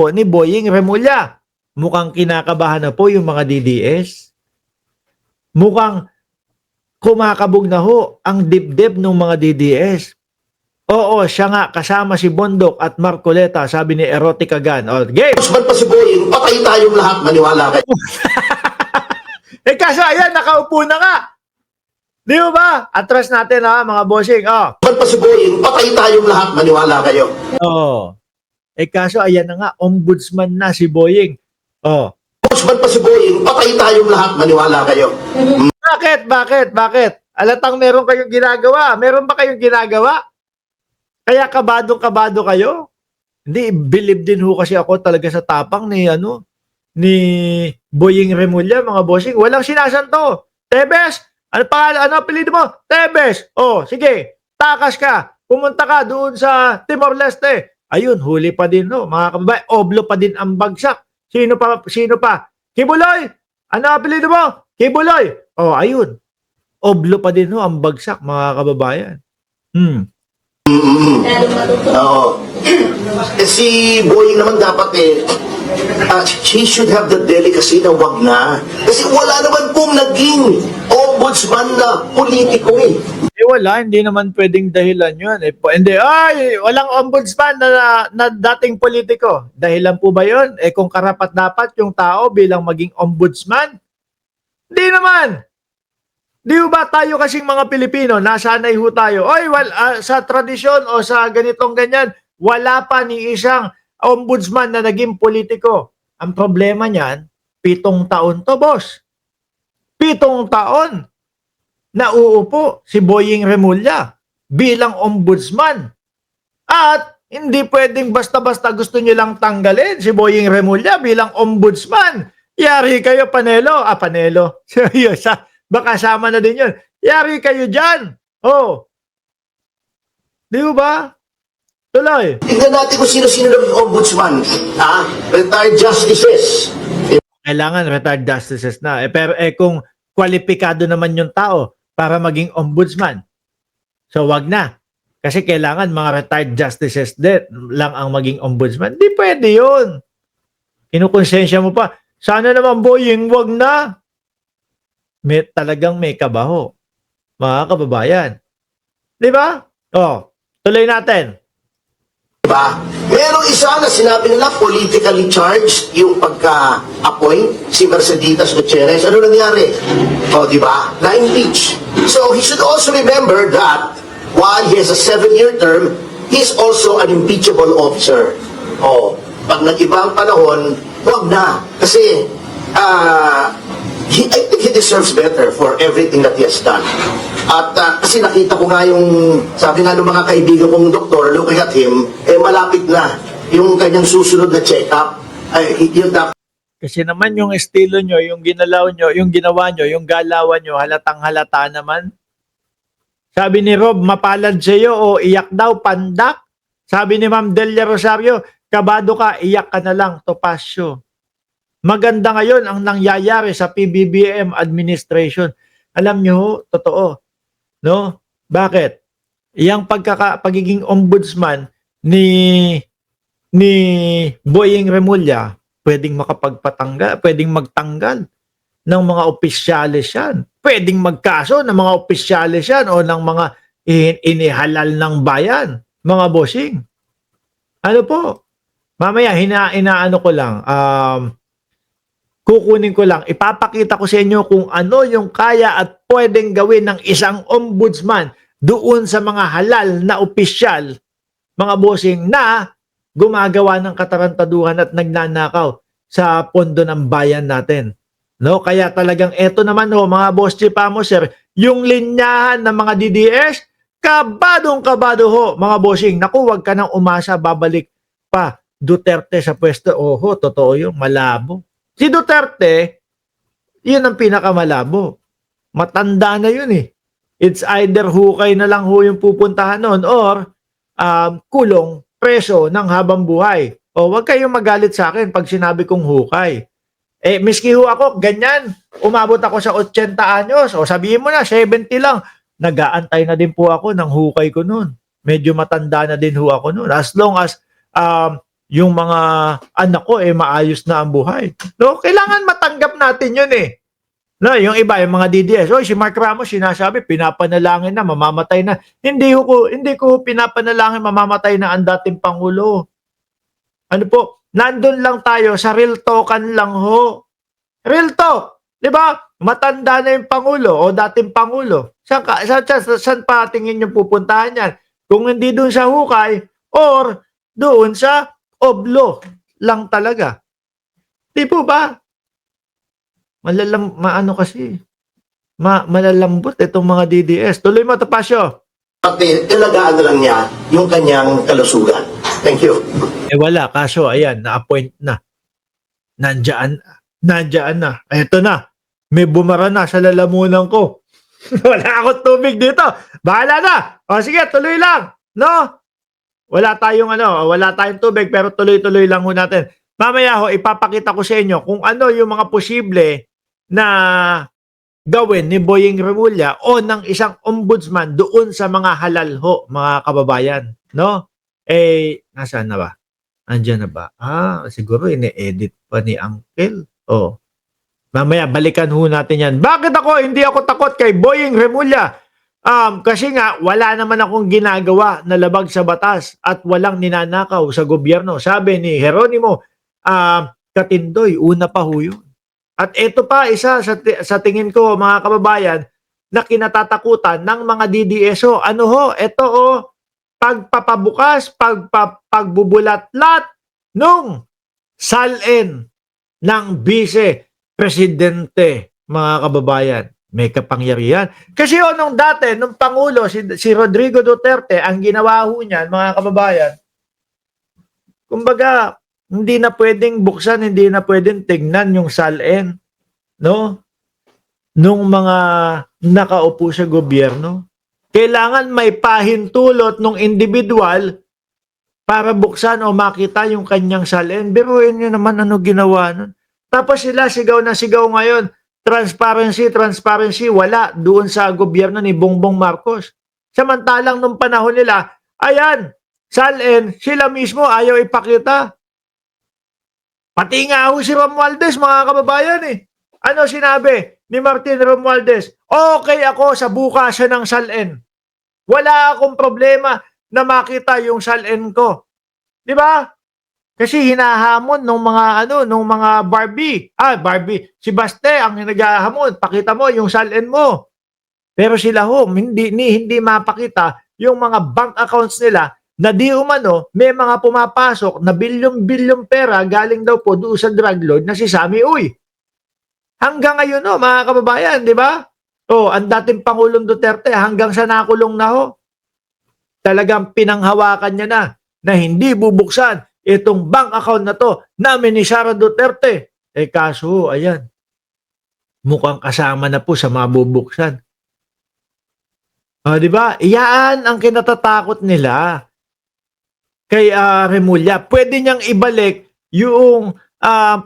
po ni Boying Remulla. Mukhang kinakabahan na po yung mga DDS. Mukhang kumakabog na ho ang dibdib ng mga DDS. Oo, siya nga, kasama si Bondok at Marcoleta, sabi ni Erotica Gan. O, game! Ba't pa si Boying, patay tayong lahat, maniwala kayo. Eh kaso, ayan, nakaupo na nga. Di mo ba? Atras natin ha, mga bossing. Oh. Ba't pa si Boying, patay tayong lahat, maniwala kayo. Oh. Eh kaso, ayan na nga, ombudsman na si Boying. Oh. Ba't pa si Boying, patay tayong lahat, maniwala kayo. Bakit? Alatang meron kayong ginagawa. Meron ba kayong ginagawa? Kaya kabado kayo? Hindi, believe din ho kasi ako talaga sa tapang ni Boying Remulla, mga bossing. Walang sinasanto. Tebes, ano apelido mo? Tebes. Oh, sige, takas ka. Pumunta ka doon sa Timor-Leste. Ayun, huli pa din ho, mga kababayan. Oblo pa din ang bagsak. Sino pa? Kibuloy. Ano apelido mo? Kibuloy. Oh, ayun. Oblo pa din ho ang bagsak, mga kababayan. Oo. Eh, si Boying naman dapat he should have the delicacy na wag na. Kasi wala naman pong naging ombudsman na politiko eh. Eh wala, hindi naman pwedeng dahilan yun. Hindi, walang ombudsman na dating politiko. Dahilan po ba yun? Eh kung karapat-dapat yung tao bilang maging ombudsman? Hindi naman. Di ba tayo kasing mga Pilipino, nasanay ho tayo. Sa tradisyon o sa ganitong ganyan, wala pa ni isang ombudsman na naging politiko. Ang problema niyan, 7 taon to, boss. 7 taon na uupo si Boying Remulla bilang ombudsman. At hindi pwedeng basta-basta gusto nyo lang tanggalin si Boying Remulla bilang ombudsman. Yari kayo, Panelo. Panelo. Baka sama na din yun. Yari kayo dyan. Oh. Di ba? Tuloy. Tignan natin kung sino-sino ng ombudsman. Retired justices. Kailangan retired justices na. Pero kung kwalipikado naman yung tao para maging ombudsman, so wag na. Kasi kailangan mga retired justices din lang ang maging ombudsman. Di pwede yun. Kinukonsensya mo pa. Sana naman, Boying, wag na. Talagang may kabaho, mga kababayan. Di ba? Oh, tuloy natin. Diba? Merong isa na sinabi nila politically charged yung pagka-appoint si Merceditas Gutierrez. Ano nangyari? Di ba? Na-impeach. So he should also remember that while he has a 7-year term, he's also an impeachable officer. Pag nag-iba ang panahon, wag na. Kasi I think he deserves better for everything that he has done. At kasi nakita ko nga yung, sabi nga ng mga kaibigan kong doktor, looking at him, malapit na yung kanyang susunod na check-up. Kasi naman yung estilo nyo, yung ginalaw nyo, yung ginawa nyo, yung galawan nyo, halatang halata naman. Sabi ni Rob, mapalad sa'yo o iyak daw, pandak. Sabi ni Ma'am Delia Rosario, kabado ka, iyak ka na lang, Topacio. Maganda ngayon ang nangyayari sa PBBM administration. Alam nyo, totoo. No? Bakit? Yang pagiging ombudsman ni Boying Remulla, pwedeng pwedeng magtanggal ng mga opisyalis yan. Pwedeng magkaso ng mga opisyalis yan o ng mga inihalal ng bayan. Mga bossing. Ano po? Mamaya, inaano ko lang, kukunin ko lang, ipapakita ko sa inyo kung ano yung kaya at pwedeng gawin ng isang ombudsman doon sa mga halal na opisyal, mga bossing, na gumagawa ng katarantaduhan at nagnanakaw sa pondo ng bayan natin. No? Kaya talagang eto naman mga boss chipamo sir, yung linyahan ng mga DDS, kabadong-kabado mga bossing. Naku, wag ka nang umasa, babalik pa Duterte sa pwesto. Totoo yung malabo. Si Duterte, yun ang pinakamalabo. Matanda na yun eh. It's either hukay na lang yung pupuntahan nun or kulong, preso ng habang buhay. Wag kayong magalit sa akin pag sinabi kong hukay. Miski ako, ganyan. Umabot ako sa 80 anyos. Sabihin mo na, 70 lang. Nag-aantay na din po ako ng hukay ko nun. Medyo matanda na din ako nun. As long as yung mga anak ko maayos na ang buhay. No, kailangan matanggap natin 'yun eh. No, yung iba, yung mga DDS, oh, si Mark Ramos sinasabi pinapanalangin na mamamatay na. Hindi ko pinapanalangin mamamatay na ang dating pangulo. Ano po? Nandun lang tayo sa real talkan lang ho. Real talk, 'di ba? Matanda na yung pangulo o dating pangulo. Saan pa tingin yung pupuntahan yan? Kung hindi doon sa hukay or doon sa oblo lang talaga. Di po ba? Maano kasi. Malalambot itong mga DDS. Tuloy mo, Tapasyo. Pati talagaan na lang niya yung kanyang kalusugan. Thank you. Wala. Kaso, ayan, na-appoint na. Nandiyan na. Eto na. May bumara na sa lalamunan ko. Wala akong tubig dito. Bahala na. O sige, tuloy lang. No? Wala tayong tubig pero tuloy-tuloy lang ho natin. Mamaya ho, ipapakita ko sa inyo kung ano yung mga posible na gawin ni Boying Remulla o ng isang ombudsman doon sa mga halal ho, mga kababayan. No? Nasaan na ba? Andiyan na ba? Siguro ine-edit pa ni Uncle. Mamaya, balikan ho natin yan. Bakit hindi ako takot kay Boying Remulla? Kasi nga, wala naman akong ginagawa na labag sa batas at walang ninanakaw sa gobyerno. Sabi ni Jeronimo Katindoy, una pa ho yun. At ito pa, isa sa tingin ko, mga kababayan, na kinatatakutan ng mga DDSO. Ano ho? Ito pagpapabukas, pagbubulatlat nung salin ng vice-presidente, mga kababayan. May kapangyarihan. Kasi nung dati, nung Pangulo, si Rodrigo Duterte, ang ginawa ho niyan, mga kababayan, kumbaga, hindi na pwedeng buksan, hindi na pwedeng tignan yung salin, no? Nung mga nakaupo sa gobyerno. Kailangan may pahintulot ng individual para buksan o makita yung kanyang salin. Biruin nyo naman ano ginawa nun. Tapos sila sigaw na sigaw ngayon, transparency, wala doon sa gobyerno ni Bongbong Marcos. Samantalang nung panahon nila, ayan, salin, sila mismo ayaw ipakita. Pati nga ho si Romualdez, mga kababayan Ano sinabi ni Martin Romualdez? Okay ako sa bukasan ng salin. Wala akong problema na makita yung salin ko. Di ba? Kasi hinahamon nung mga Barbie. Barbie. Si Baste ang naghahamon. Pakita mo yung salin mo. Pero sila hindi mapakita yung mga bank accounts nila na di umano may mga pumapasok na bilyong-bilyong pera galing daw po doon sa drug lord na si Sammy Uy. Hanggang ngayon mga kababayan, di ba? Ang dating Pangulong Duterte hanggang sa nakulong na ho. Talagang pinanghawakan niya na hindi bubuksan itong bank account na to namin ni Sara Duterte. Kaso, ayan, mukhang kasama na po sa mabubuksan. Di ba? Iyaan ang kinatatakot nila kay Remulla. Pwede niyang ibalik yung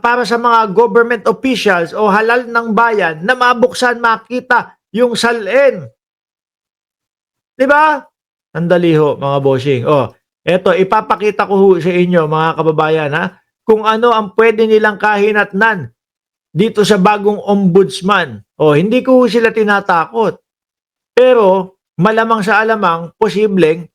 para sa mga government officials o halal ng bayan na mabuksan, makita yung salin. Di ba? Sandali ho, mga bossing. Eto, ipapakita ko ho sa inyo, mga kababayan, kung ano ang pwede nilang kahinatnan dito sa bagong ombudsman. Hindi ko sila tinatakot. Pero, malamang sa alamang, posibleng